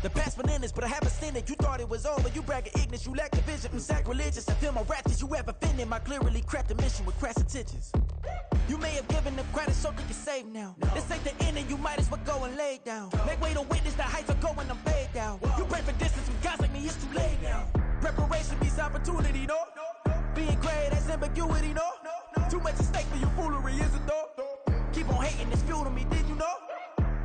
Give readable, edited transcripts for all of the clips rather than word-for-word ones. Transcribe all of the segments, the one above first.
The past bananas, but I haven't seen it. You thought it was over, you bragging ignorance, you lack the vision from sacrilegious. I feel my raptors, you have offended my clearly crafted mission with crass intentions. You may have given them credit so they can save now. This ain't the end and you might as well go and lay down. Make way to witness the heights are going, I'm paid down. You pray for distance with guys like me, it's too late now. Preparation beats opportunity, no? Being great, that's ambiguity, no? Too much at stake for you foolery, is it though? Keep on hating, it's fuel to me, did you know?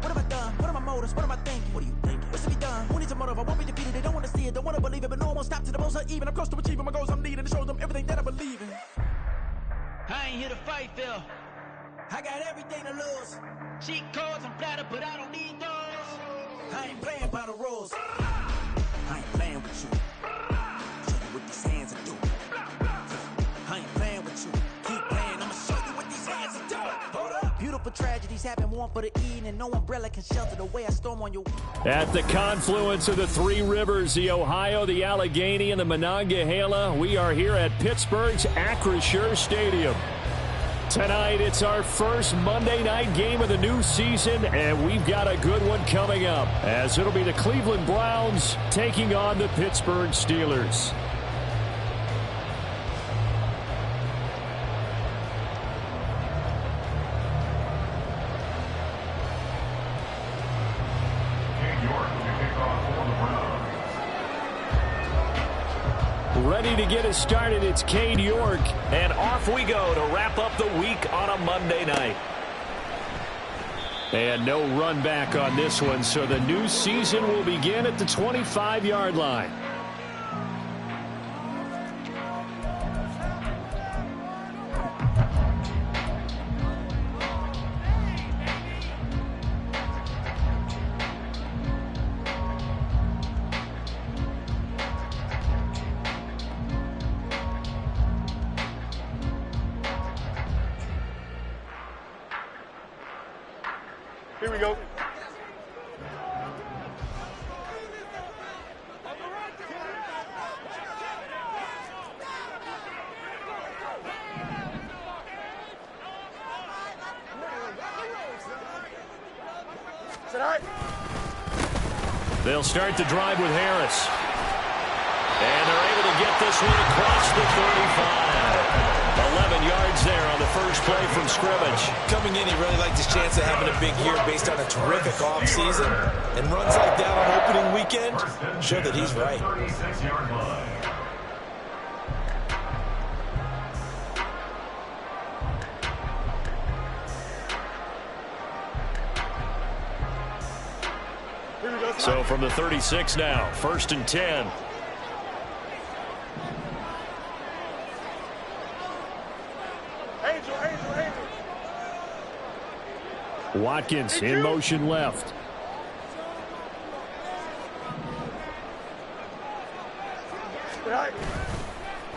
What have I done? What are my motives? What am I thinking? What are you thinking? What's to be done? Who needs a motive? I won't be defeated. They don't want to see it, don't want to believe it, but no one won't stop to the most uneven. I'm close to achieving my goals I'm needing to show them everything that I believe in. I ain't here to fight, Phil. I got everything to lose. Cheat codes, I'm flattered, but I don't need those. I ain't playing by the rules. I ain't playing with you. Show you what these hands are doing. I ain't playing with you. Keep playing, I'ma show you what these hands are doing. Hold up. Beautiful tragedies happen, one for the Eden, and no umbrella can shelter the way I storm on you. At the confluence of the three rivers, the Ohio, the Allegheny, and the Monongahela, we are here at Pittsburgh's Acrisure Stadium. Tonight, it's our first Monday night game of the new season, and we've got a good one coming up, as it'll be the Cleveland Browns taking on the Pittsburgh Steelers. Ready to get us started, it's Cade York. And off we go to wrap up the week on a Monday night. And no run back on this one, so the new season will begin at the 25-yard line. Here we go. They'll start the drive with Harris. And they're able to get this one across the 35. 11 yards there on the first play from scrimmage. Coming in, he really liked his chance of having a big year based on a terrific offseason. And runs like that on opening weekend show that he's right. So from the 36 now, 1st and 10. Watkins in motion left.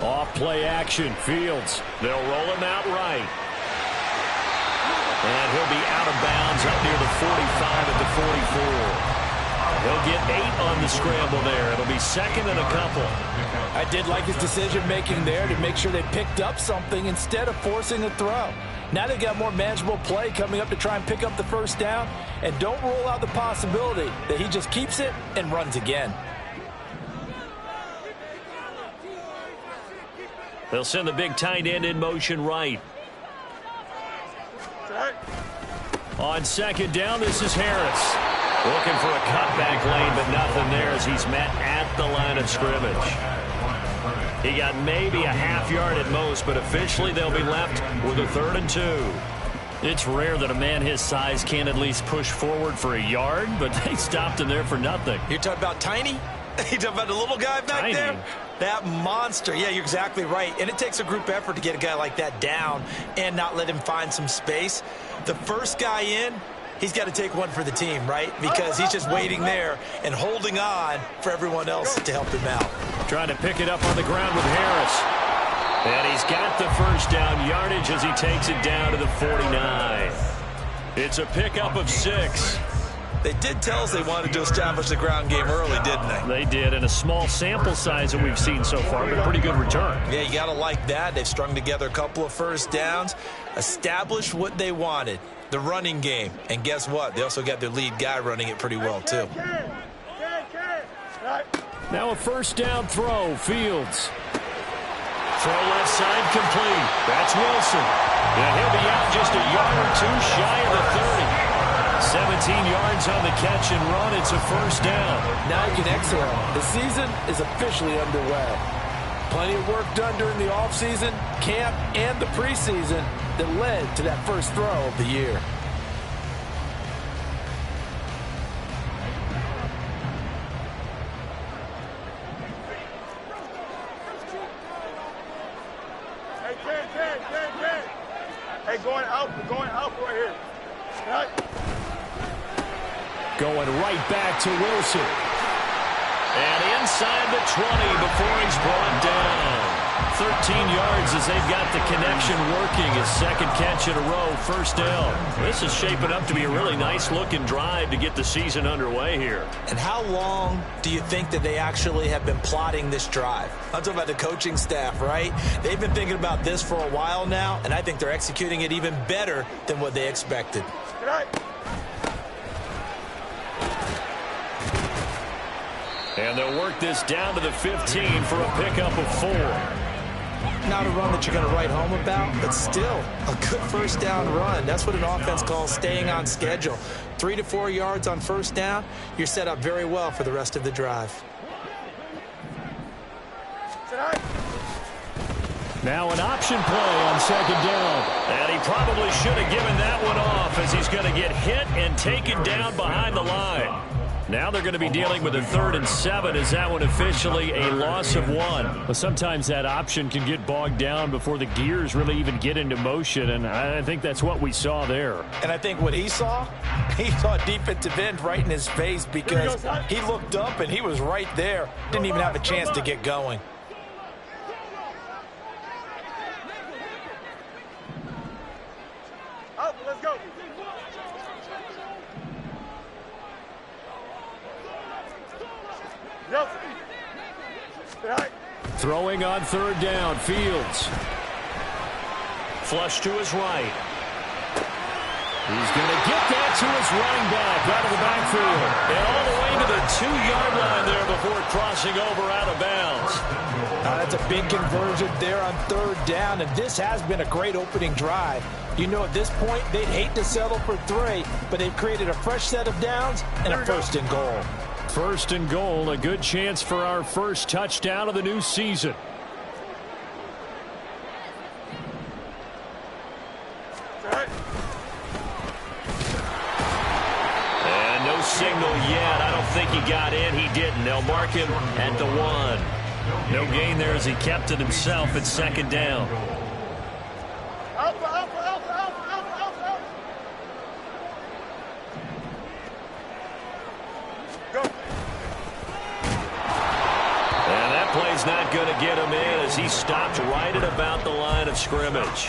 Off play action, Fields. They'll roll him out right. And he'll be out of bounds up near the 45 at the 44. He'll get 8 on the scramble there. It'll be second and a couple. I did like his decision-making there to make sure they picked up something instead of forcing a throw. Now they've got more manageable play coming up to try and pick up the first down. And don't rule out the possibility that he just keeps it and runs again. They'll send the big tight end in motion right. On second down, this is Harris. Looking for a cutback lane, but nothing there as he's met at the line of scrimmage. He got maybe a half yard at most, but officially they'll be left with a 3rd and 2. It's rare that a man his size can't at least push forward for a yard, but they stopped him there for nothing. You're talking about Tiny? You're talking about the little guy back there? That monster. Yeah, you're exactly right. And it takes a group effort to get a guy like that down and not let him find some space. The first guy in, he's got to take one for the team, right? Because he's just waiting there and holding on for everyone else to help him out. Trying to pick it up on the ground with Harris. And he's got the first down yardage as he takes it down to the 49. It's a pickup of 6. They did tell us they wanted to establish the ground game early, didn't they? They did, and a small sample size that we've seen so far, but a pretty good return. Yeah, you got to like that. They've strung together a couple of first downs, established what they wanted, the running game. And guess what? They also got their lead guy running it pretty well, too. Now a first down throw, Fields. Throw left side complete. That's Wilson. And he'll be out just a yard or two shy of the 30. 17 yards on the catch and run. It's a first down. Now you can exhale. The season is officially underway. Plenty of work done during the offseason, camp, and the preseason that led to that first throw of the year. Hey, going out right here. Right. Going right back to Wilson. And inside the 20 before he's brought down. 13 yards as they've got the connection working. His second catch in a row, first down. This is shaping up to be a really nice-looking drive to get the season underway here. And how long do you think that they actually have been plotting this drive? I'm talking about the coaching staff, right? They've been thinking about this for a while now, and I think they're executing it even better than what they expected. And they'll work this down to the 15 for a pickup of 4. Not a run that you're going to write home about, but still a good first down run. That's what an offense calls staying on schedule. 3 to 4 yards on first down, you're set up very well for the rest of the drive. Now an option play on second down. And he probably should have given that one off as he's going to get hit and taken down behind the line. Now they're going to be dealing with a 3rd and 7. Is that one officially a loss of 1? Well, sometimes that option can get bogged down before the gears really even get into motion, and I think that's what we saw there. And I think what he saw defensive end right in his face because he looked up and he was right there. Didn't even have a chance to get going. Let's go. Throwing on 3rd down, Fields. Flush to his right. He's going to get that to his running back out of the backfield. And all the way to the 2-yard line there before crossing over out of bounds. That's a big conversion there on 3rd down, and this has been a great opening drive. You know, at this point, they'd hate to settle for 3, but they've created a fresh set of downs and a 1st and goal. 1st and goal, a good chance for our first touchdown of the new season. And no signal yet. I don't think he got in. He didn't. They'll mark him at the 1. No gain there as he kept it himself at 2nd down. Play's not going to get him in as he stopped right at about the line of scrimmage.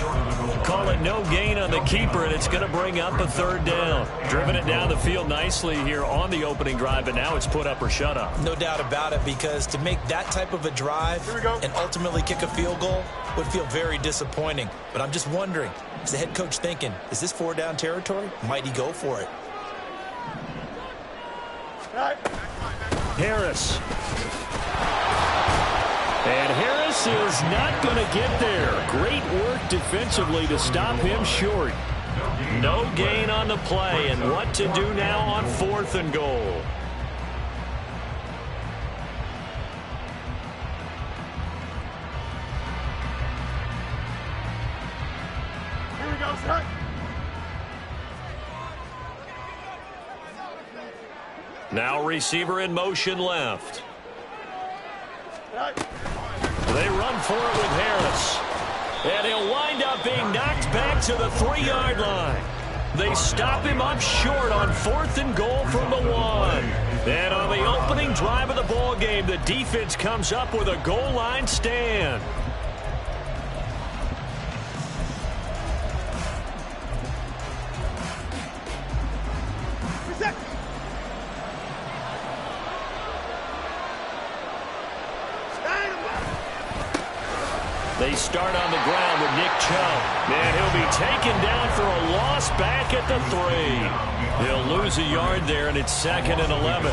Call it no gain on the keeper, and it's going to bring up a 3rd down. Driven it down the field nicely here on the opening drive, but now it's put up or shut up. No doubt about it, because to make that type of a drive and ultimately kick a field goal would feel very disappointing. But I'm just wondering, is the head coach thinking, is this 4-down territory? Might he go for it? Harris. And Harris is not going to get there. Great work defensively to stop him short. No gain on the play, and what to do now on 4th and goal. Here we go, son. Now receiver in motion left. They run for it with Harris. And he'll wind up being knocked back to the 3-yard line. They stop him up short on 4th and goal from the 1. And on the opening drive of the ball game, the defense comes up with a goal line stand. They start on the ground with Nick Chubb. And he'll be taken down for a loss back at the 3. He'll lose a yard there, and it's 2nd and 11.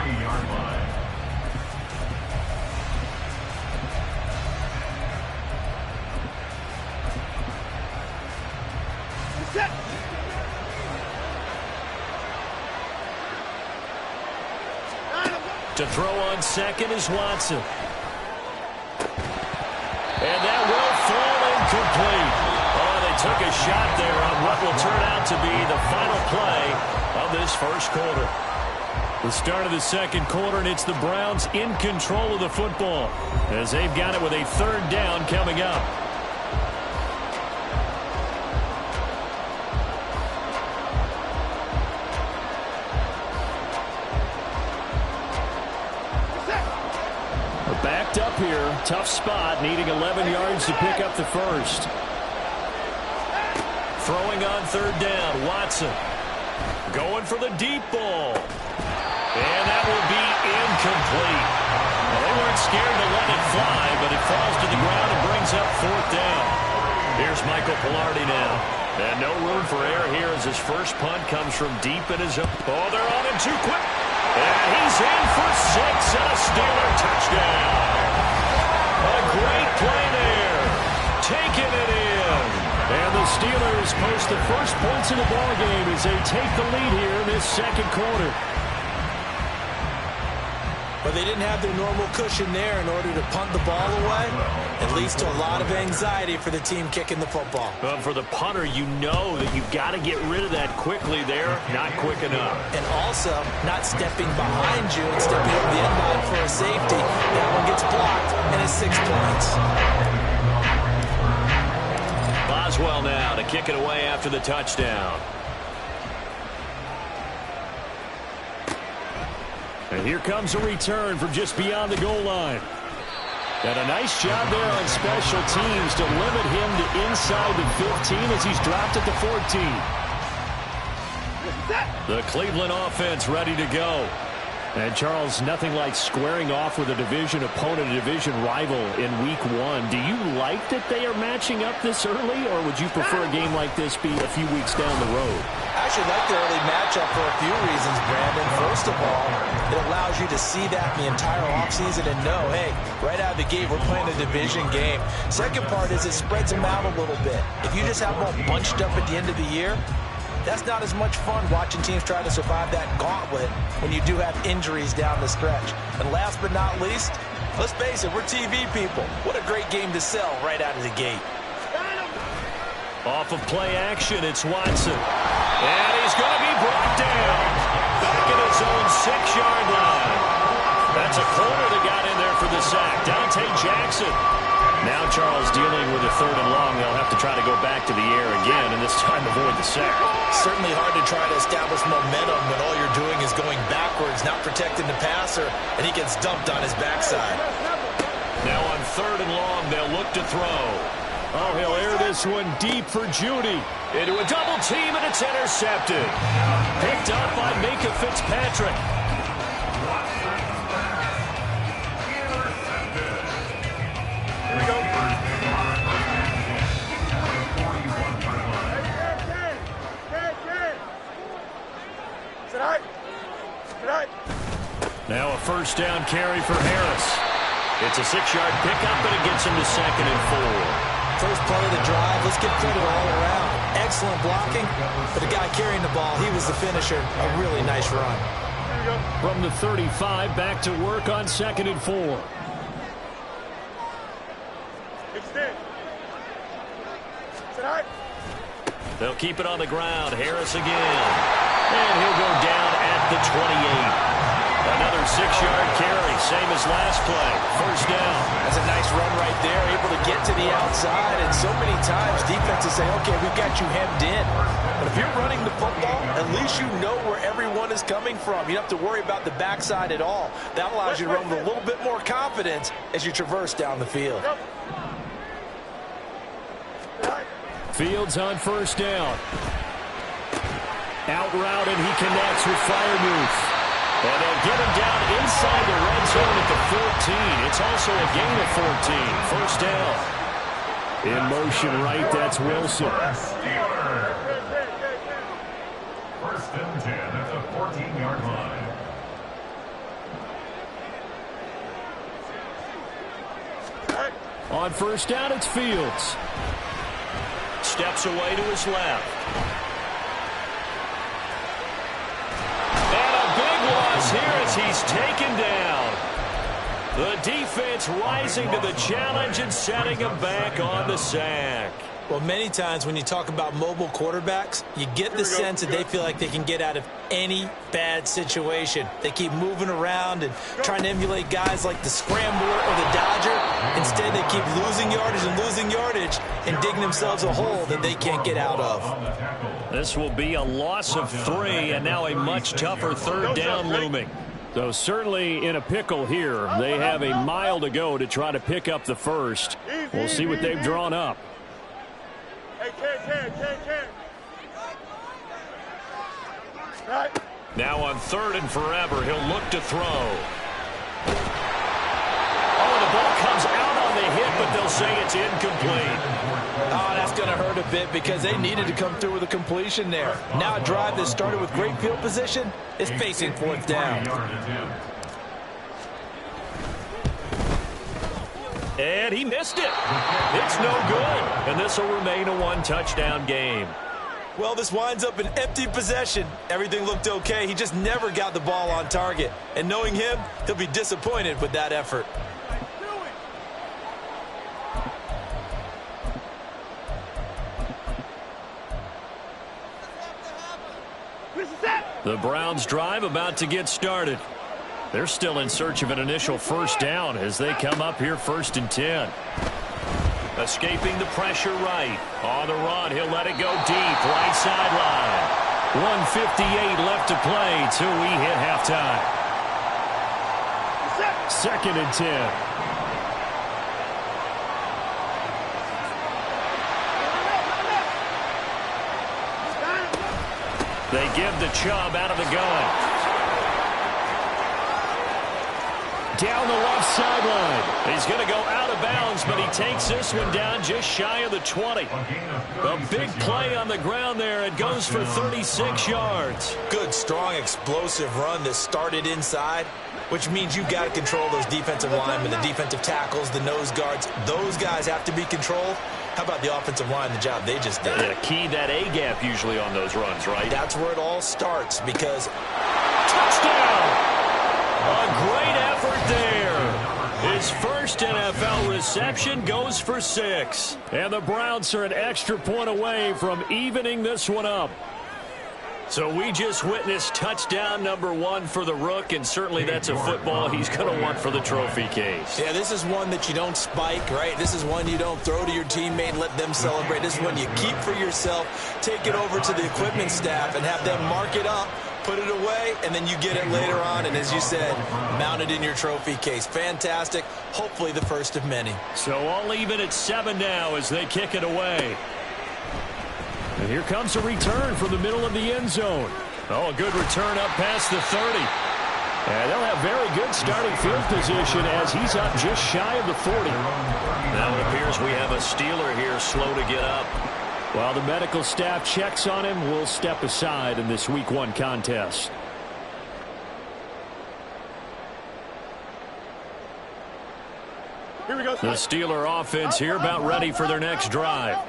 40-yard line. Set. To throw on second is Watson. And that will fall incomplete. Oh, they took a shot there on what will turn out to be the final play of this first quarter. The start of the second quarter, and it's the Browns in control of the football as they've got it with a third down coming up. Backed up here, tough spot, needing 11 yards to pick up the first. Throwing on third down, Watson. Going for the deep ball. And that will be incomplete. Well, they weren't scared to let it fly, but it falls to the ground and brings up fourth down. Here's Michael Palardy now. And no room for error here as his first punt comes from deep in his own. Oh, they're on him too quick. And he's in for 6 and a Steeler touchdown. A great play there. Taking it in. And the Steelers post the first points in the ballgame as they take the lead here in this second quarter. But they didn't have their normal cushion there in order to punt the ball away. It leads to a lot of anxiety for the team kicking the football. But for the punter, you know that you've got to get rid of that quickly there. Not quick enough. And also, not stepping behind you and stepping over the end line for a safety. That one gets blocked, and it's 6 points. Boswell now to kick it away after the touchdown. And here comes a return from just beyond the goal line. And a nice job there on special teams to limit him to inside the 15 as he's dropped at the 14. The Cleveland offense ready to go. And, Charles, nothing like squaring off with a division opponent, a division rival in Week 1. Do you like that they are matching up this early, or would you prefer a game like this be a few weeks down the road? I actually like the early matchup for a few reasons, Brandon. First of all, it allows you to see that the entire offseason and know, hey, right out of the gate, we're playing a division game. Second part is it spreads them out a little bit. If you just have them all bunched up at the end of the year, that's not as much fun watching teams try to survive that gauntlet when you do have injuries down the stretch. And last but not least, let's face it, we're TV people. What a great game to sell right out of the gate. Off of play action, it's Watson. And he's going to be brought down. Back at his own 6-yard line. That's a corner that got in there for the sack. Dante Jackson. Now Charles dealing with a third and long. They'll have to try to go back to the air again, and this time avoid the sack. Certainly hard to try to establish momentum when all you're doing is going backwards, not protecting the passer, and he gets dumped on his backside. Now on third and long, they'll look to throw. Oh, he'll air this one deep for Judy. Into a double team, and it's intercepted. Picked up by Minkah Fitzpatrick. Here we go. Now a first down carry for Harris. It's a 6-yard pickup, but it gets him to 2nd and 4. First play of the drive, let's give credit all around. Excellent blocking, but the guy carrying the ball, he was the finisher. A really nice run. From the 35, back to work on 2nd and 4. Extend. Sit high. They'll keep it on the ground. Harris again. And he'll go down at the 28. Another 6-yard carry, same as last play. First down. That's a nice run right there, able to get to the outside. And so many times defenses say, okay, we've got you hemmed in. But if you're running the football, at least you know where everyone is coming from. You don't have to worry about the backside at all. That allows you to run with a little bit more confidence as you traverse down the field. Fields on first down. Out route, and he connects with Freiermuth. And they'll get him down inside the red zone at the 14. It's also a gain of 14. First down. In motion right, that's Wilson. First and 10 at the 14-yard line. On first down, it's Fields. Steps away to his left. And a big loss here as he's taken down. The defense rising to the challenge and setting him back on the sack. Well, many times when you talk about mobile quarterbacks, you get the sense that they feel like they can get out of any bad situation. They keep moving around and trying to emulate guys like the Scrambler or the Dodger. Instead, they keep losing yardage and digging themselves a hole that they can't get out of. This will be a loss of 3, and now a much tougher third down looming. So certainly in a pickle here. They have a mile to go to try to pick up the first. We'll see what they've drawn up. Now on 3rd and forever, he'll look to throw. Oh, the ball comes out on the hit, but they'll say it's incomplete. Oh, that's going to hurt a bit because they needed to come through with a completion there. Now a drive that started with great field position is facing 4th down. And he missed it. It's no good. And this will remain a 1-touchdown game. Well, this winds up an empty possession. Everything looked okay. He just never got the ball on target. And knowing him, he'll be disappointed with that effort. The Browns drive about to get started. They're still in search of an initial first down as they come up here 1st and 10. Escaping the pressure right. On the run, he'll let it go deep. Right sideline. 1:58 left to play till we hit halftime. 2nd and 10. They give the Chubb out of the gun. Down the left sideline. He's going to go out of bounds, but he takes this one down just shy of the 20. A big play on the ground there. It goes for 36 yards. Good, strong, explosive run that started inside, which means you've got to control those defensive linemen, the defensive tackles, the nose guards. Those guys have to be controlled. How about the offensive line, the job they just did? Yeah, key that A-gap usually on those runs, right? That's where it all starts because... Touchdown! A great effort there. His first NFL reception goes for 6. And the Browns are an extra point away from evening this one up. So we just witnessed touchdown number 1 for the Rook, and certainly that's a football he's going to want for the trophy case. Yeah, this is one that you don't spike, right? This is one you don't throw to your teammate and let them celebrate. This is one you keep for yourself, take it over to the equipment staff, and have them mark it up, put it away, and then you get it later on, and as you said, mount it in your trophy case. Fantastic. Hopefully the first of many. So all even at 7 now as they kick it away. And here comes a return from the middle of the end zone. Oh, a good return up past the 30. And they'll have very good starting field position as he's up just shy of the 40. Now it appears we have a Steeler here slow to get up. While the medical staff checks on him, we'll step aside in this Week 1 contest. Here we go. The Steeler offense here about ready for their next drive.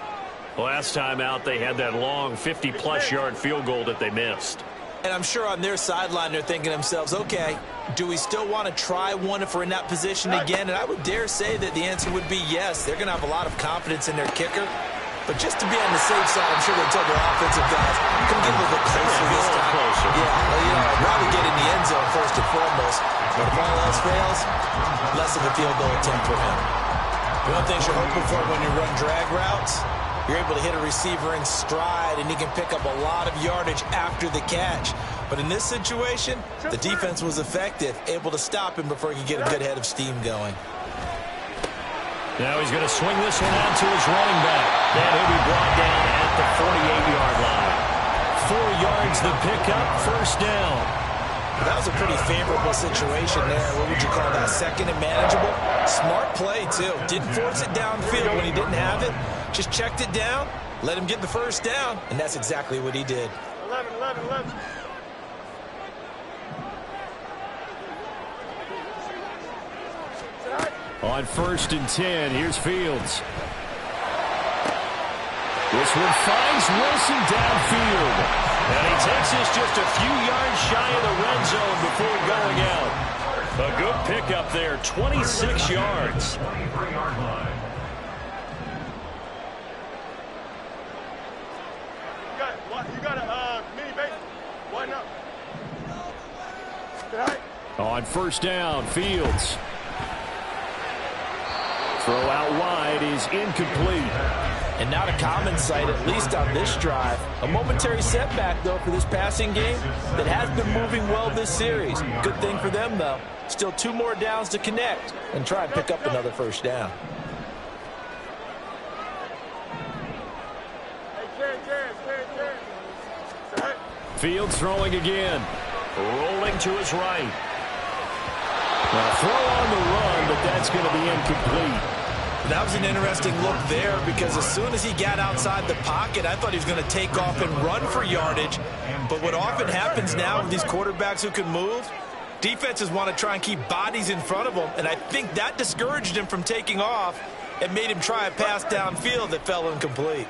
Last time out, they had that long 50-plus yard field goal that they missed. And I'm sure on their sideline they're thinking to themselves, okay, do we still want to try one if we're in that position again? And I would dare say that the answer would be yes. They're going to have a lot of confidence in their kicker. But just to be on the safe side, I'm sure they told their offensive guys, come get a little bit closer this time. Yeah, well, you know, I'd rather get in the end zone first and foremost. But if all else fails, less of a field goal attempt for him. The one thing you're hoping for when you run drag routes, you're able to hit a receiver in stride, and he can pick up a lot of yardage after the catch. But in this situation, the defense was effective, able to stop him before he could get a good head of steam going. Now he's going to swing this one out to his running back. And he'll be brought down at the 48-yard line. 4 yards the pickup, first down. That was a pretty favorable situation there. What would you call that? Second and manageable? Smart play, too. Didn't force it downfield when he didn't have it. Just checked it down, let him get the first down, and that's exactly what he did. 11. On 1st and 10, here's Fields. This one finds Wilson downfield. And he takes this just a few yards shy of the red zone before going out. A good pickup there, 26 yards. You got a mini base. Why not? On 1st down, Fields. Throw out wide is incomplete. And not a common sight, at least on this drive. A momentary setback, though, for this passing game that has been moving well this series. Good thing for them, though. Still 2 more downs to connect and try and pick up another 1st down. Fields throwing again. Rolling to his right. Now throw on the run, but that's going to be incomplete. That was an interesting look there because as soon as he got outside the pocket, I thought he was going to take off and run for yardage. But what often happens now with these quarterbacks who can move, defenses want to try and keep bodies in front of them, and I think that discouraged him from taking off and made him try a pass downfield that fell incomplete.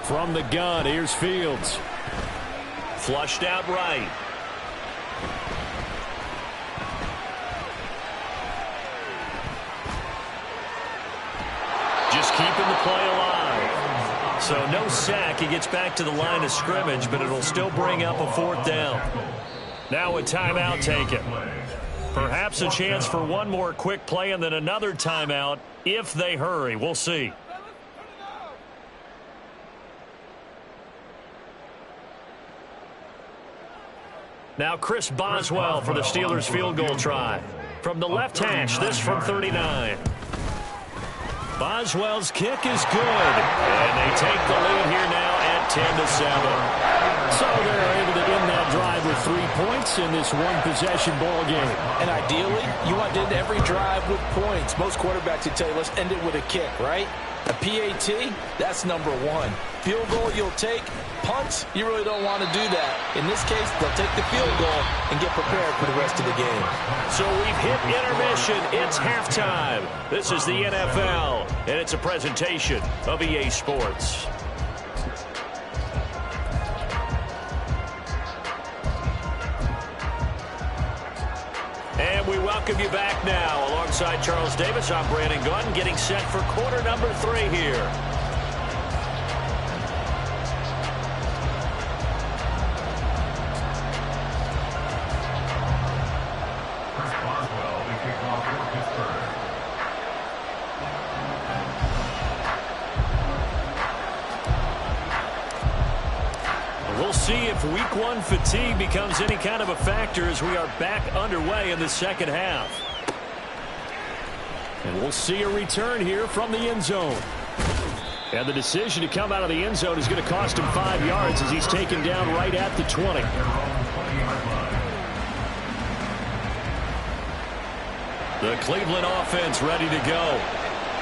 From the gun, here's Fields. Flushed out right. Just keeping the play alive. So no sack. He gets back to the line of scrimmage, but it'll still bring up a 4th down. Now a timeout taken. Perhaps a chance for one more quick play and then another timeout if they hurry. We'll see. Now Chris Boswell for the Steelers field goal try. From the left hash, this from 39. Boswell's kick is good. And they take the lead here now at 10-7. So they're able to end that drive with 3 points in this one-possession ball game. And ideally, you want to end every drive with points. Most quarterbacks would tell you, let's end it with a kick, right? A PAT, that's number 1. Field goal you'll take. Punts, you really don't want to do that. In this case, they'll take the field goal and get prepared for the rest of the game. So we've hit intermission. It's halftime. This is the NFL, and it's a presentation of EA Sports. And we welcome you back now. Alongside Charles Davis, I'm Brandon Gunn, getting set for quarter number 3 here. We'll see if week 1 fatigue becomes any kind of a factor as we are back underway in the second half. And we'll see a return here from the end zone. And the decision to come out of the end zone is going to cost him 5 yards as he's taken down right at the 20. The Cleveland offense ready to go.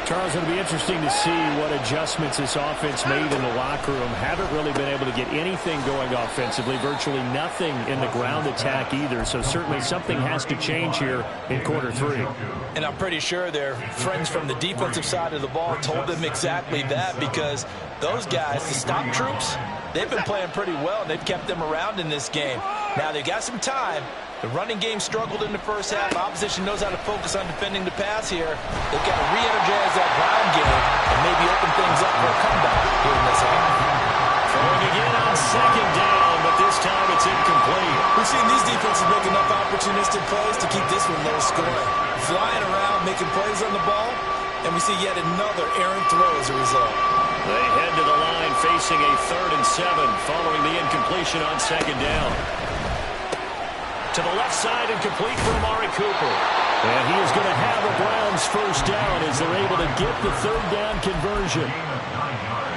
Charles, it'll be interesting to see what adjustments this offense made in the locker room. Haven't really been able to get anything going offensively, virtually nothing in the ground attack either. So certainly something has to change here in quarter 3. And I'm pretty sure their friends from the defensive side of the ball told them exactly that, because those guys, the stop troops, they've been playing pretty well, and they've kept them around in this game. Now they've got some time. The running game struggled in the first half. Opposition knows how to focus on defending the pass here. They've got to re-energize that ground game and maybe open things up for a comeback here in this half. Throwing again on 2nd down, but this time it's incomplete. We've seen these defenses make enough opportunistic plays to keep this one low scoring. Flying around, making plays on the ball, and we see yet another errant throw as a result. They head to the line facing a 3rd and 7 following the incompletion on 2nd down. To the left side and complete for Amari Cooper. And he is going to have a Browns 1st down as they're able to get the 3rd down conversion.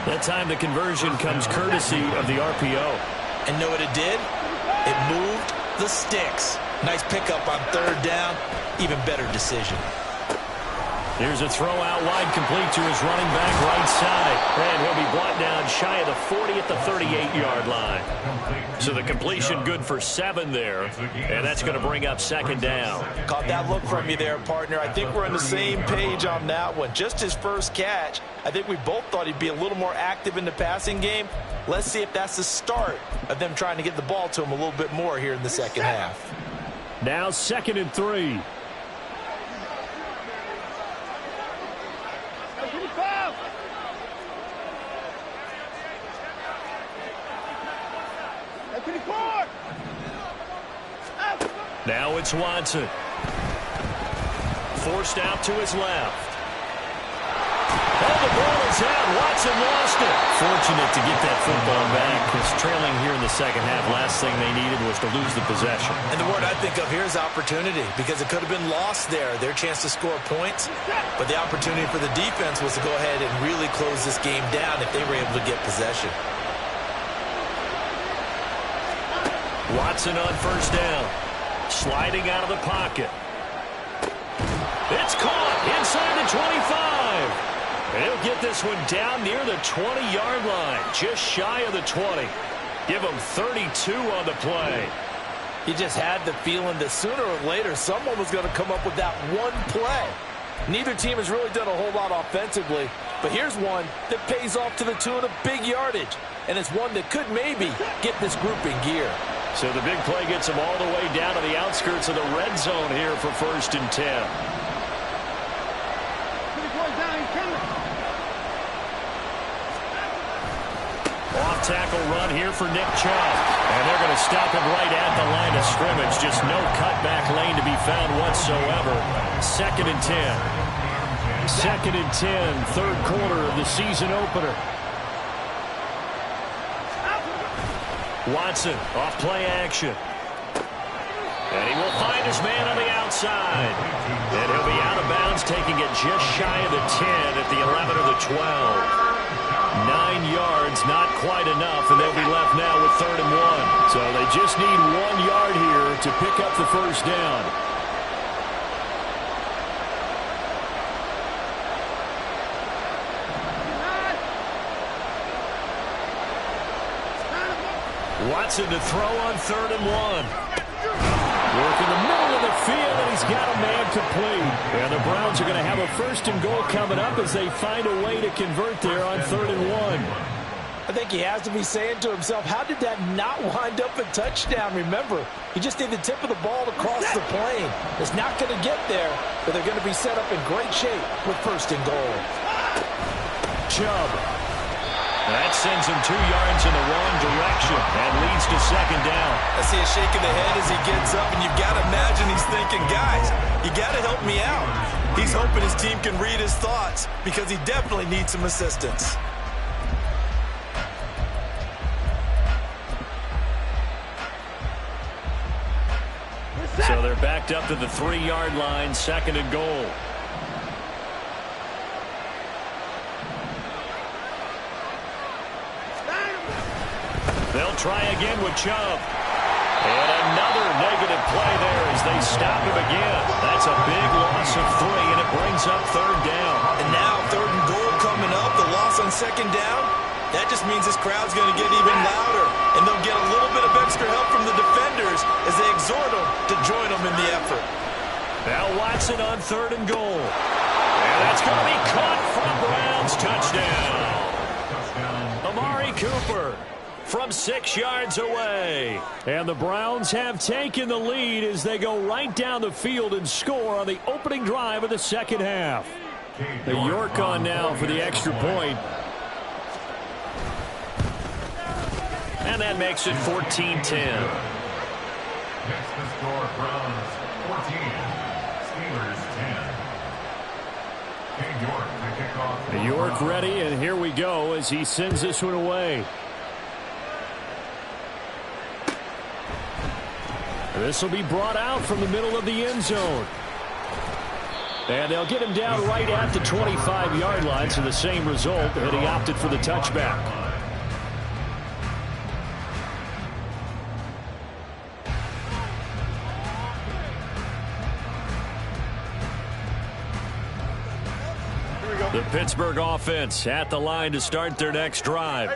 That time the conversion comes courtesy of the RPO. And know what it did? It moved the sticks. Nice pickup on 3rd down. Even better decision. Here's a throw out wide, complete to his running back right side. And he'll be brought down shy of the 40 at the 38-yard line. So the completion good for 7 there. And that's going to bring up second down. Caught that look from you there, partner. I think we're on the same page on that one. Just his first catch. I think we both thought he'd be a little more active in the passing game. Let's see if that's the start of them trying to get the ball to him a little bit more here in the second half. Now 2nd and 3. Now it's Watson. Forced out to his left. Oh, the ball is out. Watson lost it. Fortunate to get that football back, because trailing here in the second half, last thing they needed was to lose the possession. And the word I think of here is opportunity, because it could have been lost there, their chance to score points. But the opportunity for the defense was to go ahead and really close this game down if they were able to get possession. Watson on first down. Sliding out of the pocket. It's caught inside the 25. And he'll get this one down near the 20-yard line, just shy of the 20. Give him 32 on the play. He just had the feeling that sooner or later someone was going to come up with that one play. Neither team has really done a whole lot offensively, but here's one that pays off to the tune of big yardage, and it's one that could maybe get this group in gear. So the big play gets him all the way down to the outskirts of the red zone here for 1st and 10. Off tackle run here for Nick Chubb. And they're going to stop him right at the line of scrimmage. Just no cutback lane to be found whatsoever. 2nd and 10. 2nd and 10, 3rd quarter of the season opener. Watson off play action. And he will find his man on the outside. And he'll be out of bounds, taking it just shy of the 10 at the 11 or the 12. 9 yards, not quite enough, and they'll be left now with 3rd and 1. So they just need 1 yard here to pick up the first down. Watson to throw on 3rd and 1. Work in the middle of the field, and he's got a man complete. And the Browns are going to have a 1st and goal coming up as they find a way to convert there on 3rd and 1. I think he has to be saying to himself, how did that not wind up a touchdown? Remember, he just need the tip of the ball to cross the plane. It's not going to get there, but they're going to be set up in great shape with 1st and goal. Chubb. That sends him 2 yards in the wrong direction and leads to 2nd down. I see a shake of the head as he gets up, and you've got to imagine he's thinking, guys, you got to help me out. He's hoping his team can read his thoughts because he definitely needs some assistance. So they're backed up to the 3-yard line, 2nd and goal. They'll try again with Chubb. And another negative play there as they stop him again. That's a big loss of 3, and it brings up 3rd down. And now 3rd and goal coming up, the loss on 2nd down. That just means this crowd's going to get even louder, and they'll get a little bit of extra help from the defenders as they exhort them to join them in the effort. Now Watson on 3rd and goal. And that's going to be caught from Browns. Touchdown. Amari Cooper from 6 yards away. And the Browns have taken the lead as they go right down the field and score on the opening drive of the second half. The York on now for the extra point. And that makes it 14-10. Next to score, Browns 14, Steelers 10. King York to kick off. York ready, and here we go as he sends this one away. This will be brought out from the middle of the end zone. And they'll get him down right at the 25-yard line, so the same result, and he opted for the touchback. The Pittsburgh offense at the line to start their next drive.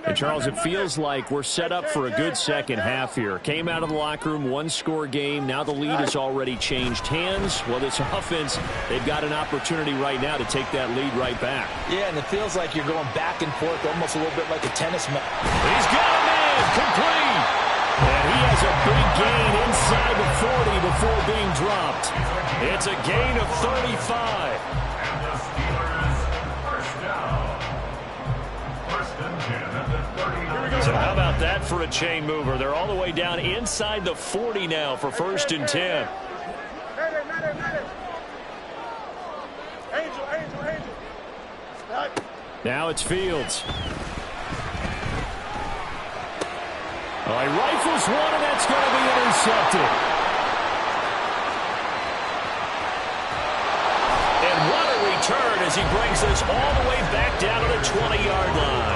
And Charles, it feels like we're set up for a good second half here. Came out of the locker room, one-score game. Now the lead has already changed hands. Well, this offense, they've got an opportunity right now to take that lead right back. Yeah, and it feels like you're going back and forth almost a little bit like a tennis match. He's got him in, complete. And he has a big gain inside the 40 before being dropped. It's a gain of 35. So how about that for a chain mover? They're all the way down inside the 40 now for 1st and 10. Now it's Fields. Oh, he rifles one, and that's going to be intercepted. And what a return as he brings this all the way back down to the 20-yard line.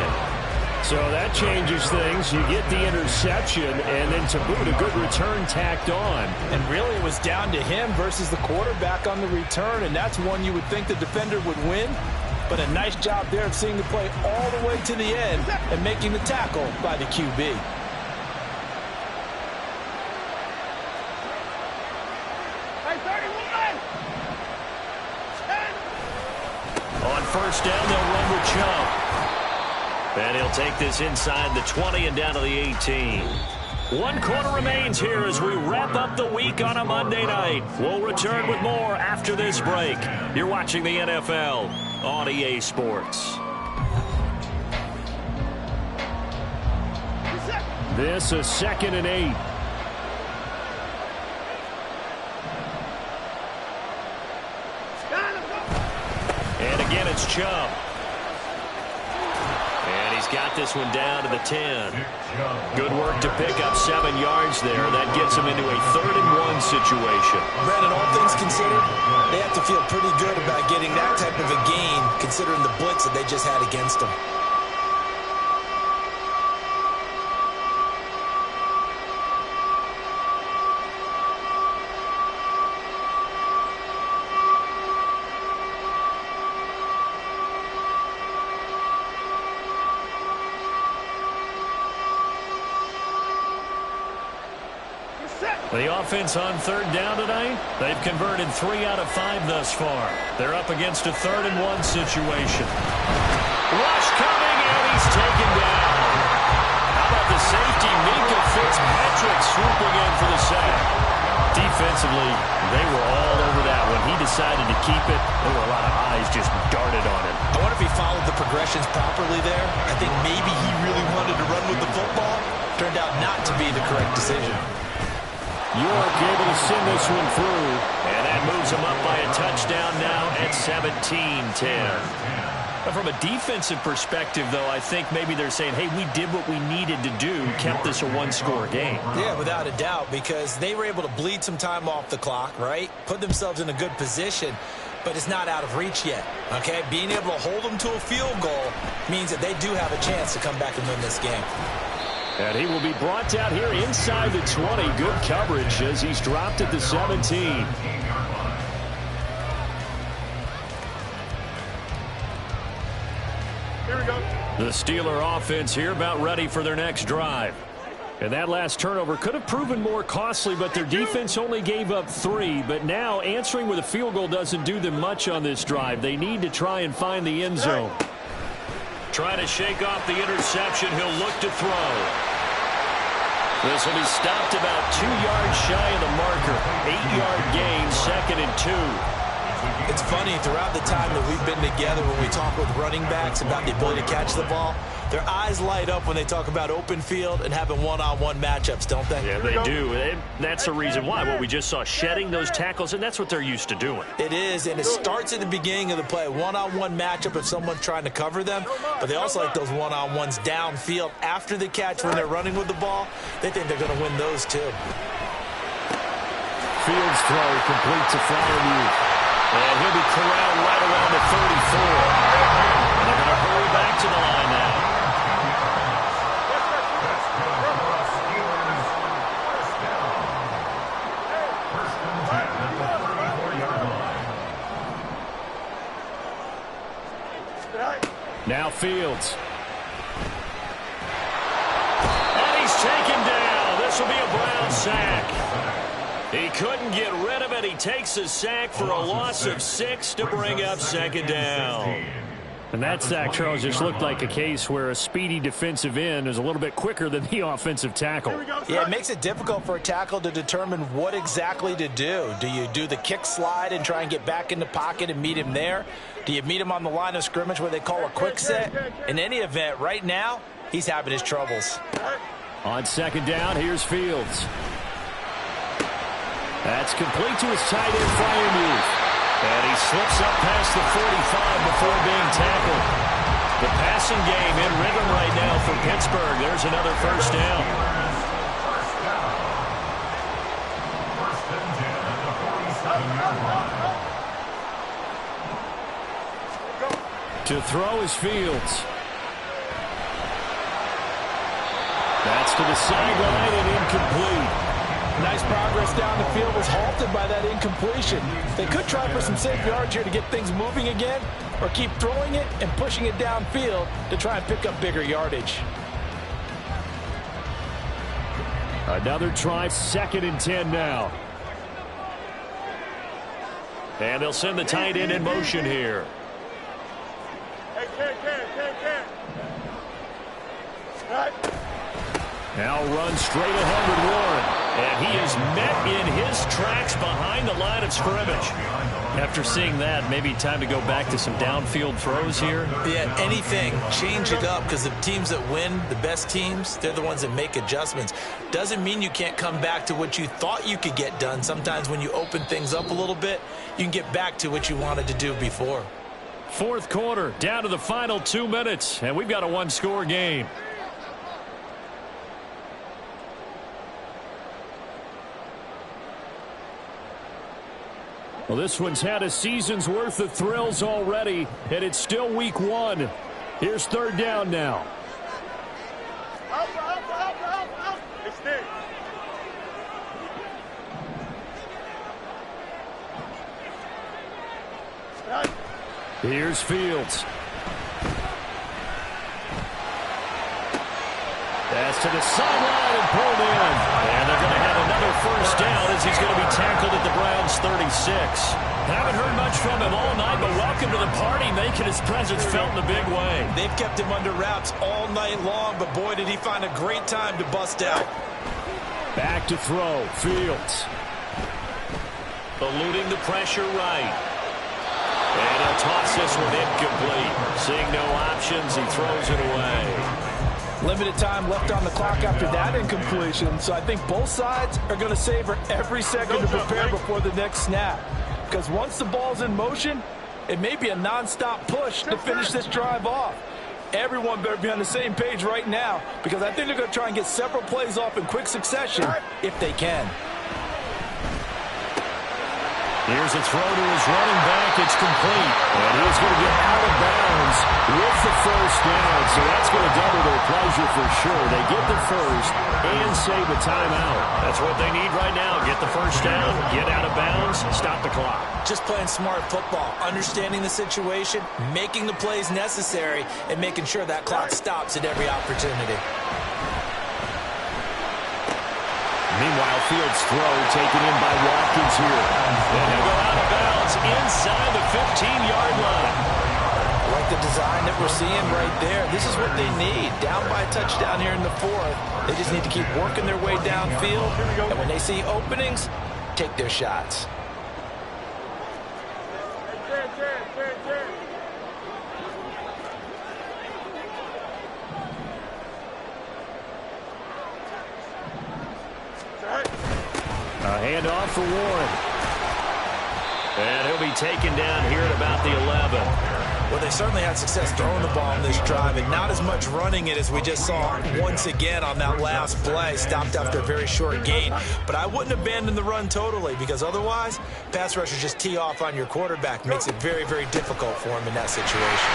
So that changes things. You get the interception, and then to boot, a good return tacked on. And really, it was down to him versus the quarterback on the return, and that's one you would think the defender would win. But a nice job there of seeing the play all the way to the end and making the tackle by the QB. On 1st down, they'll run with Chubb. And he'll take this inside the 20 and down to the 18. 1 quarter remains here as we wrap up the week on a Monday night. We'll return with more after this break. You're watching the NFL on EA Sports. This is 2nd and 8. And again, it's Chubb. And he's got this one down to the 10. Good work to pick up 7 yards there. That gets him into a 3rd and 1 situation. Brandon, all things considered, they have to feel pretty good about getting that type of a gain considering the blitz that they just had against them. The offense on 3rd down tonight, they've converted 3 out of 5 thus far. They're up against a 3rd and 1 situation. Rush coming, and he's taken down. How about the safety, Minkah Fitzpatrick, swooping in for the sack. Defensively, they were all over that. When he decided to keep it, there were a lot of eyes just darted on him. I wonder if he followed the progressions properly there. I think maybe he really wanted to run with the football. Turned out not to be the correct decision. York able to send this one through. And that moves him up by a touchdown now at 17-10. From a defensive perspective, though, I think maybe they're saying, hey, we did what we needed to do, kept this a 1-score game. Yeah, without a doubt, because they were able to bleed some time off the clock, right? Put themselves in a good position, but it's not out of reach yet, okay? Being able to hold them to a field goal means that they do have a chance to come back and win this game. And he will be brought down here inside the 20. Good coverage as he's dropped at the 17. The Steeler offense here about ready for their next drive. And that last turnover could have proven more costly, but their defense only gave up 3. But now answering with a field goal doesn't do them much on this drive. They need to try and find the end zone. Trying to shake off the interception. He'll look to throw. This will be stopped about 2 yards shy of the marker. 8-yard gain, 2nd and 2. It's funny, throughout the time that we've been together, when we talk with running backs about the ability to catch the ball, their eyes light up when they talk about open field and having one-on-one matchups, don't they? Yeah, they do. And that's the reason why. What we just saw, shedding those tackles, and that's what they're used to doing. It is, and it starts at the beginning of the play. One-on-one matchup if someone's trying to cover them, but they also like those one-on-ones downfield after the catch when they're running with the ball. They think they're going to win those, too. Fields throw complete to Freiermuth. And he'll be corralled right around the 34. And they're going to hurry back to the line now. Now Fields. And he's taken down. This will be a Brown sack. He couldn't get rid of it. He takes a sack for a loss of 6 to bring up second down. And that sack, Charles, just looked like a case where a speedy defensive end is a little bit quicker than the offensive tackle. Yeah, it makes it difficult for a tackle to determine what exactly to do. Do you do the kick slide and try and get back in the pocket and meet him there? Do you meet him on the line of scrimmage where they call a quick set? In any event, right now, he's having his troubles. On second down, here's Fields. That's complete to his tight end, Freiermuth. And he slips up past the 45 before being tackled. The passing game in rhythm right now for Pittsburgh. There's another first down. To throw is Fields. That's to the sideline and incomplete. Nice progress down the field was halted by that incompletion. They could try for some safe yards here to get things moving again, or keep throwing it and pushing it downfield to try and pick up bigger yardage. Another try, 2nd and 10 now. And they'll send the tight end in motion here. Now runs straight ahead with Warren. And he is met in his tracks behind the line of scrimmage. After seeing that, maybe time to go back to some downfield throws here. Yeah, anything. Change it up, because the teams that win, the best teams, they're the ones that make adjustments. Doesn't mean you can't come back to what you thought you could get done. Sometimes when you open things up a little bit, you can get back to what you wanted to do before. 4th quarter, down to the final 2 minutes, and we've got a one-score game. Well, this one's had a season's worth of thrills already, and it's still week 1. Here's 3rd down now. Here's Fields. That's to the sideline and pulled in. And they're going to have another first down as he's going to be tackled at the Browns 36. Haven't heard much from him all night, but welcome to the party, making his presence felt in a big way. They've kept him under wraps all night long, but boy, did he find a great time to bust out. Back to throw, Fields. Eluding the pressure right. And he'll toss this one incomplete. Seeing no options, he throws it away. Limited time left on the clock after that incompletion, so I think both sides are going to savor every second to prepare before the next snap. Because once the ball's in motion, it may be a non-stop push to finish this drive off. Everyone better be on the same page right now, because I think they're going to try and get several plays off in quick succession if they can. Here's a throw to his running back. It's complete. And he's going to get out of bounds with the first down. So that's going to double their pleasure for sure. They get the first and save a timeout. That's what they need right now. Get the first down, get out of bounds, stop the clock. Just playing smart football, understanding the situation, making the plays necessary, and making sure that clock stops at every opportunity. Meanwhile, Fields' throw taken in by Watkins here. And he'll go out of bounds inside the 15-yard line. I like the design that we're seeing right there. This is what they need. Down by a touchdown here in the 4th. They just need to keep working their way downfield. And when they see openings, take their shots. A handoff for Warren. And he'll be taken down here at about the 11. Well, they certainly had success throwing the ball in this drive, and not as much running it as we just saw once again on that last play. Stopped after a very short gain. But I wouldn't abandon the run totally, because otherwise, pass rushers just tee off on your quarterback. Makes it very, very difficult for him in that situation.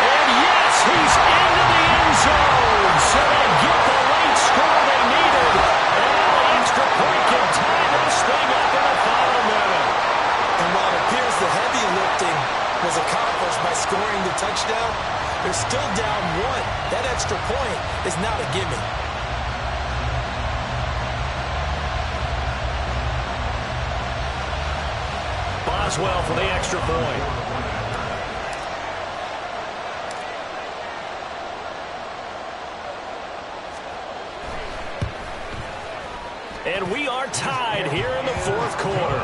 And yes, he's into the end zone. So they get the late score they needed. And now the extra point can tie this thing up in the final minute. And while it appears the heavy lifting was accomplished by scoring the the touchdown, they're still down 1. That extra point is not a gimme. Boswell for the extra point. And we are tied here in the fourth quarter.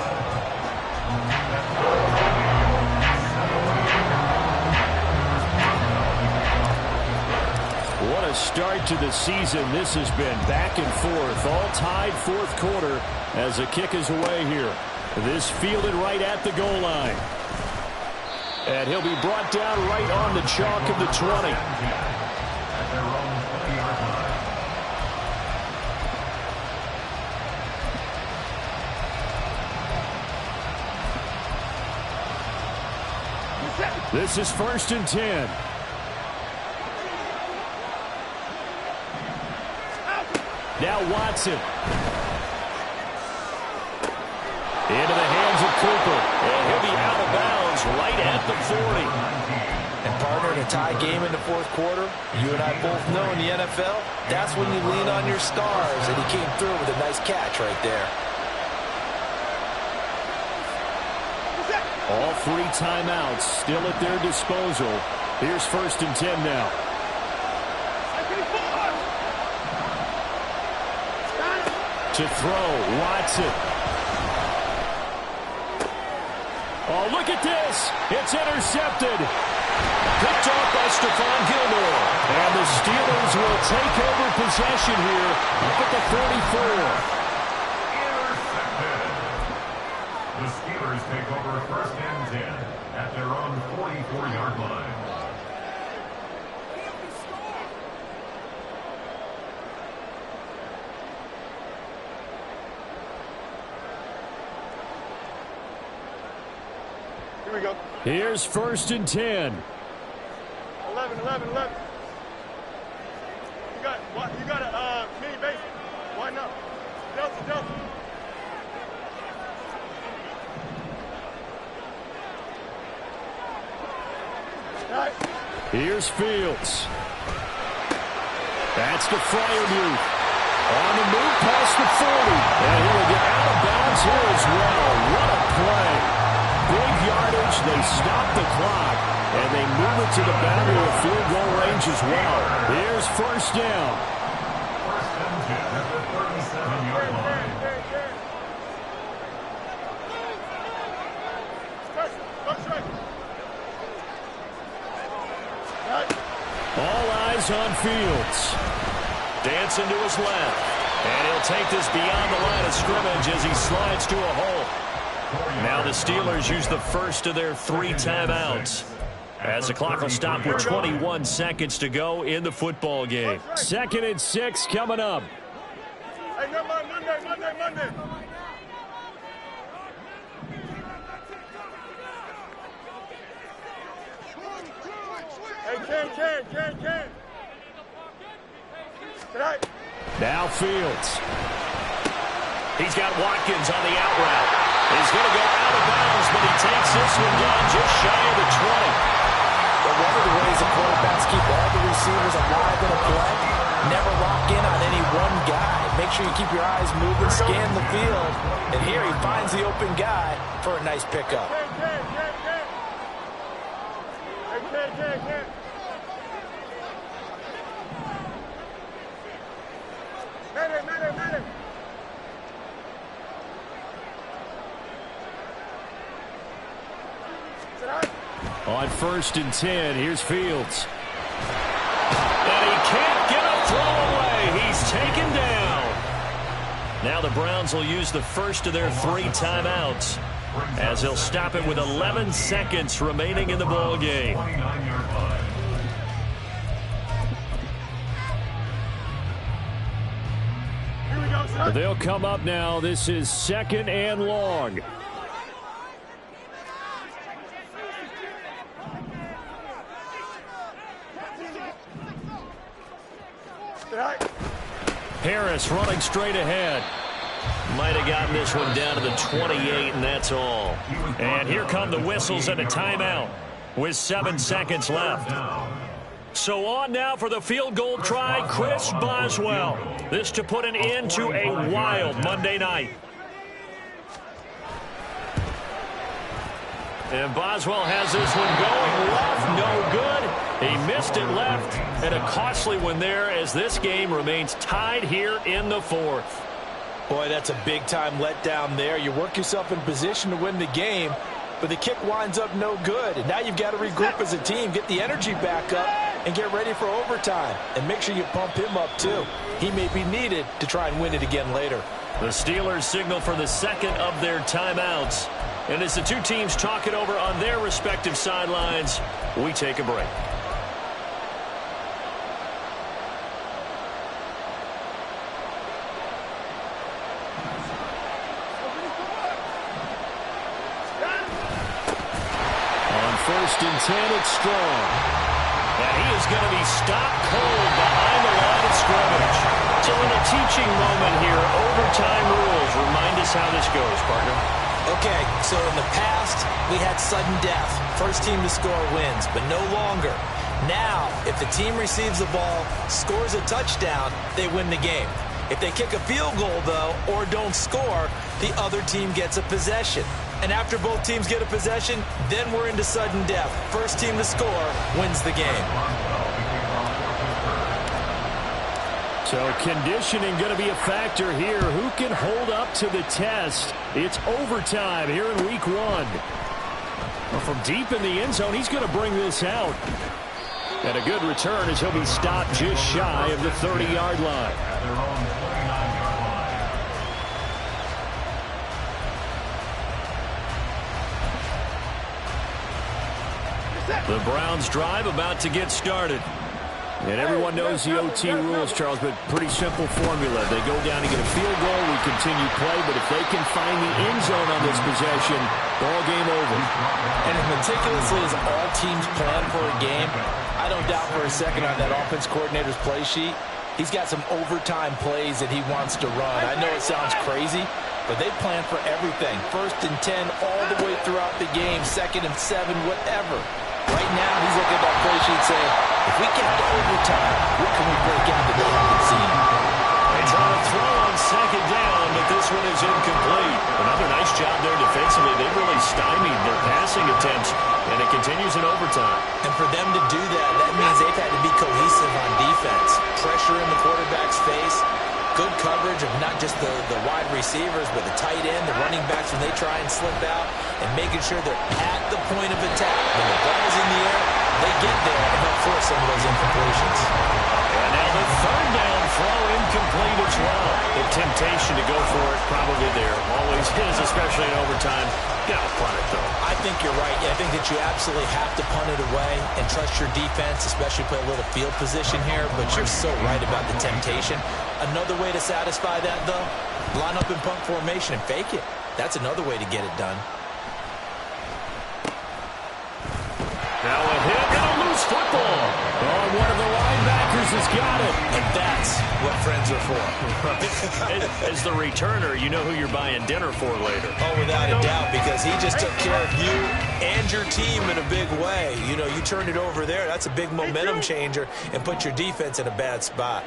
What a start to the season this has been. Back and forth, all tied fourth quarter as the kick is away here. This fielded right at the goal line. And he'll be brought down right on the chalk of the 20. This is 1st and 10. Now Watson. Into the hands of Cooper. And he'll be out of bounds right at the 40. And partner, in a tie game in the fourth quarter, you and I both know in the NFL, that's when you lean on your stars. And he came through with a nice catch right there. All 3 timeouts still at their disposal. Here's 1st and 10 now. To throw, Watson. Oh, look at this. It's intercepted. Picked off by Stephon Gilmore. And the Steelers will take over possession here at the 44. The Steelers take over 1st and 10 at their own 44-yard line. Here we go. Here's 1st and 10. 11. You got a mini base. Why not? Delta. Right. Here's Fields. That's the Freiermuth. On the move past the 40. And he will get out of bounds here as well. What a play. Big yardage. They stop the clock. And they move it to the boundary of field goal range as well. Here's 1st down. 1st and 10 at the 37-yard line. All eyes on Fields. Dancing to his left. And he'll take this beyond the line of scrimmage as he slides to a hole. Now the Steelers use the first of their 3 timeouts, as the clock will stop with 21 seconds to go in the football game. 2nd and 6 coming up. Hey, no, Monday. Hey, Ken. Tonight. Now Fields. He's got Watkins on the out route. He's going to go out of bounds, but he takes this one down just shy of the 20. But one of the ways the quarterbacks keep all the receivers alive in a play, never lock in on any one guy. Make sure you keep your eyes moving, scan the field. And here he finds the open guy for a nice pickup. Ken. Matter. On 1st and 10, here's Fields. And he can't get a throw away. He's taken down. Now the Browns will use the first of their 3 timeouts, as they'll stop it with 11 seconds remaining in the ball game. 29-yard line. They'll come up now. This is 2nd and long. Harris running straight ahead. Might have gotten this one down to the 28, and that's all. And here come the whistles and a timeout. with 7 seconds left. So on now for the field goal try, Chris Boswell. This to put an end to a wild Monday night. And Boswell has this one going left, no good. He missed it left, and a costly one there as this game remains tied here in the 4th. Boy, that's a big-time letdown there. You work yourself in position to win the game, but the kick winds up no good. And now you've got to regroup as a team, get the energy back up, and get ready for overtime. And make sure you pump him up, too. He may be needed to try and win it again later. The Steelers signal for the second of their timeouts. And as the two teams talk it over on their respective sidelines, we take a break. On 1st and 10, it's Strong. And he is going to be stopped cold behind the line of scrimmage. So in a teaching moment here, overtime rules. Remind us how this goes, partner. Okay, so in the past, we had sudden death. First team to score wins, but no longer. Now, if the team receives the ball, scores a touchdown, they win the game. If they kick a field goal, though, or don't score, the other team gets a possession. And after both teams get a possession, then we're into sudden death. First team to score wins the game. So conditioning going to be a factor here. Who can hold up to the test? It's overtime here in week 1. Well, from deep in the end zone, he's going to bring this out. And a good return as he'll be stopped just shy of the 30-yard line. The Browns drive about to get started. And everyone knows the OT rules, Charles, but pretty simple formula. They go down and get a field goal, we continue play, but if they can find the end zone on this possession, ball game over. And as meticulously as all teams plan for a game, I don't doubt for a second on that offense coordinator's play sheet, he's got some overtime plays that he wants to run. I know it sounds crazy, but they plan for everything. 1st and 10 all the way throughout the game, 2nd and 7, whatever. Right now, he's looking at that play sheet saying, if we get to overtime, what can we break out the door and see? They try to throw on 2nd down, but this one is incomplete. Another nice job there defensively. They've really stymied their passing attempts, and it continues in overtime. And for them to do that, that means they've had to be cohesive on defense. Pressure in the quarterback's face. Good coverage of not just the wide receivers, but the tight end, the running backs when they try and slip out, and making sure they're at the point of attack. When the ball's in the air, they get there and help force some of those incompletions. And now the 3rd down throw incomplete as well. The temptation to go for it probably there. Always is, especially in overtime. Got to punt it, though. I think you're right. I think that you absolutely have to punt it away and trust your defense, especially play a little field position here. But you're so right about the temptation. Another way to satisfy that, though, line up in punt formation and fake it. That's another way to get it done. Now a hit and a loose football. Oh, one of the linebackers has got it. And that's what friends are for. As the returner, you know who you're buying dinner for later. Oh, without a doubt, because he just took care of you and your team in a big way. You know, you turned it over there. That's a big momentum changer and put your defense in a bad spot.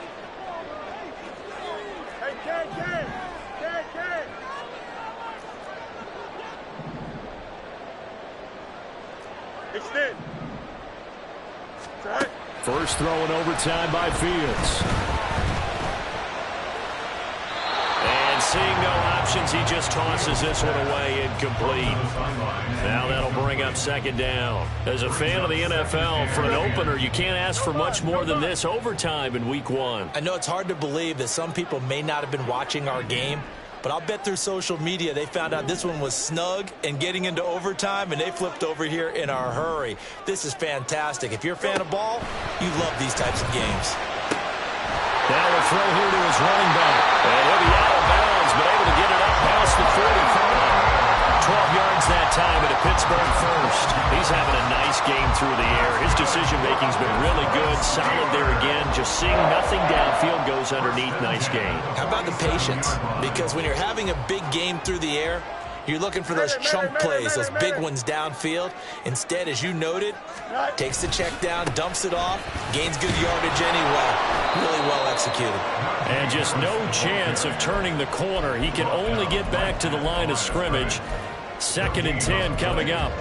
First throw in overtime by Fields. And seeing no options, he just tosses this one away incomplete. Now that'll bring up 2nd down. As a fan of the NFL, for an opener, you can't ask for much more than this overtime in week 1. I know it's hard to believe that some people may not have been watching our game, but I'll bet through social media they found out this one was snug and getting into overtime, and they flipped over here in a hurry. This is fantastic. If you're a fan of ball, you love these types of games. Now a throw here to his running back. And he'll be out of bounds, but able to get it up past the 45. 12 yards that time at a Pittsburgh first. He's having a nice game through the air. His decision-making's been really good. Solid there again. Just seeing nothing downfield, goes underneath. Nice game. How about the patience? Because when you're having a big game through the air, You're looking for those chunk plays, those big ones downfield. Instead, as you noted, takes the check down, dumps it off, gains good yardage anyway. Really well executed. And just no chance of turning the corner. He can only get back to the line of scrimmage. 2nd and 10 coming up.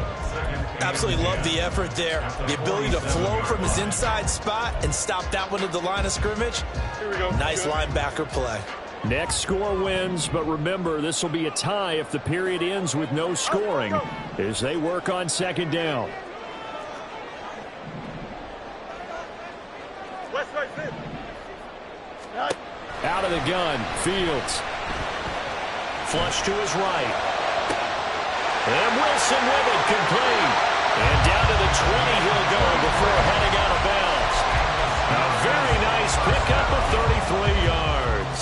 Absolutely love the effort there. The ability to flow from his inside spot and stop that one at the line of scrimmage. Here we go. Nice linebacker play. Next score wins, but remember, this will be a tie if the period ends with no scoring as they work on 2nd down. West right there. Out of the gun, Fields. Flush to his right. And Wilson with it, complete. And down to the 20 he'll go before heading out of bounds. A very nice pickup of 33 yards.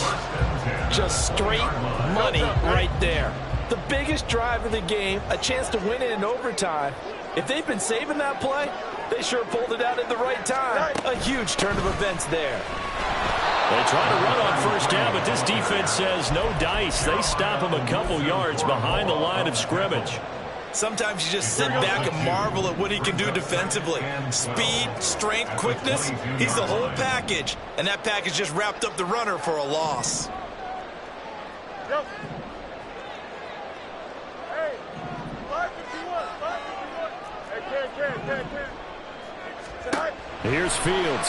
Just straight money right there. The biggest drive of the game, a chance to win it in overtime. If they've been saving that play, they sure pulled it out at the right time. A huge turn of events there. They try to run on 1st down, but this defense says no dice. They stop him a couple yards behind the line of scrimmage. Sometimes you just sit back and marvel at what he can do defensively. Speed, strength, quickness, he's the whole package. And that package just wrapped up the runner for a loss. Yep. Hey, 551, 551. Hey, Ken. Tonight. Here's Fields.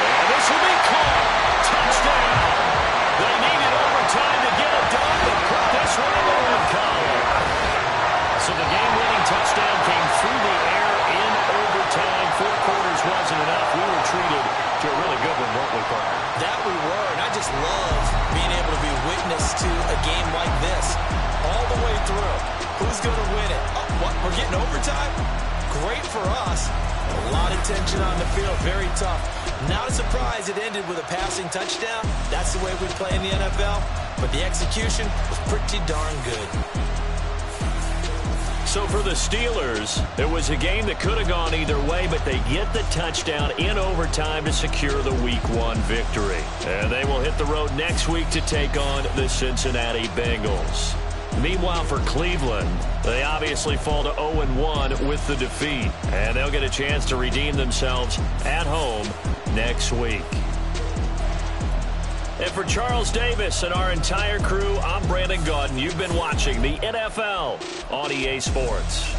And this will be caught. Touchdown. They needed overtime to get it done, but put this one away with Collar. So the game-winning touchdown came through the air in overtime. 4 quarters wasn't enough. We were treated to a really good one, weren't we, Parker? That we were, and I just love being able to be witness to a game like this. All the way through. Who's going to win it? What? We're getting overtime? Great for us. A lot of tension on the field. Very tough. Not a surprise it ended with a passing touchdown. That's the way we play in the NFL. But the execution was pretty darn good. So for the Steelers, it was a game that could have gone either way, but they get the touchdown in overtime to secure the Week 1 victory. And they will hit the road next week to take on the Cincinnati Bengals. Meanwhile, for Cleveland, they obviously fall to 0-1 with the defeat, and they'll get a chance to redeem themselves at home next week. And for Charles Davis and our entire crew, I'm Brandon Gaudin. You've been watching the NFL on EA Sports.